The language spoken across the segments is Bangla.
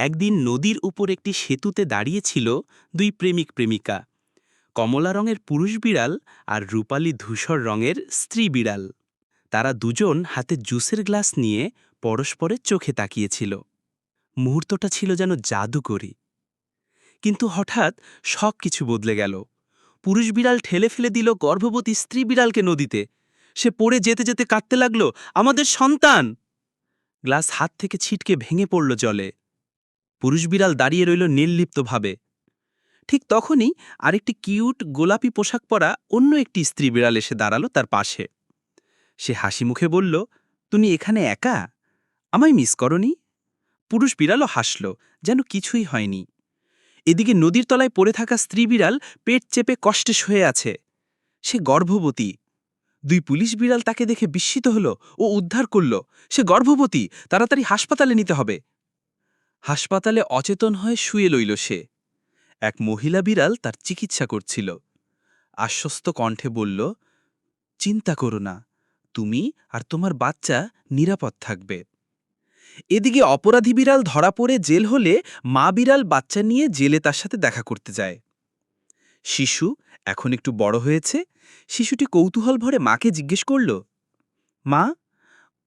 একদিন নদীর উপর একটি সেতুতে দাঁড়িয়েছিল দুই প্রেমিক প্রেমিকা, কমলা রঙের পুরুষ বিড়াল আর রূপালী ধূসর রঙের স্ত্রী বিড়াল। তারা দুজন হাতে জুসের গ্লাস নিয়ে পরস্পরের চোখে তাকিয়েছিল। মুহূর্তটা ছিল যেন জাদুকরী। কিন্তু হঠাৎ সব কিছু বদলে গেল। পুরুষ বিড়াল ঠেলে ফেলে দিল গর্ভবতী স্ত্রী বিড়ালকে নদীতে। সে পড়ে যেতে যেতে কাঁদতে লাগল, আমাদের সন্তান! গ্লাস হাত থেকে ছিটকে ভেঙে পড়ল জলে। পুরুষ বিড়াল দাঁড়িয়ে রইল নির্লিপ্তভাবে। ঠিক তখনই আরেকটি কিউট গোলাপি পোশাক পরা অন্য একটি স্ত্রী বিড়াল এসে দাঁড়ালো তার পাশে। সে হাসি মুখে বলল, তুমি এখানে একা? আমায় মিস করনি? পুরুষ বিড়ালও হাসল, যেন কিছুই হয়নি। এদিকে নদীর তলায় পড়ে থাকা স্ত্রী বিড়াল পেট চেপে কষ্টে শুয়ে আছে। সে গর্ভবতী। দুই পুলিশ বিড়াল তাকে দেখে বিস্মিত হল ও উদ্ধার করল। সে গর্ভবতী, তাড়াতাড়ি হাসপাতালে নিতে হবে। হাসপাতালে অচেতন হয়ে শুয়ে লইল সে। এক মহিলা বিড়াল তার চিকিৎসা করছিল। আশ্বস্ত কণ্ঠে বলল, চিন্তা করো না, তুমি আর তোমার বাচ্চা নিরাপদ থাকবে। এদিকে অপরাধী বিড়াল ধরা পড়ে জেল হলে মা বিড়াল বাচ্চা নিয়ে জেলে তার সাথে দেখা করতে যায়। শিশু এখন একটু বড় হয়েছে। শিশুটি কৌতূহল ভরে মাকে জিজ্ঞেস করল, মা,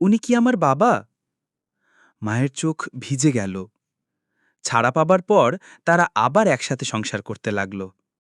উনি কি আমার বাবা? মায়ের চোখ ভিজে গেল। ছাড়া পাবার পর তারা আবার একসাথে সংসার করতে লাগল।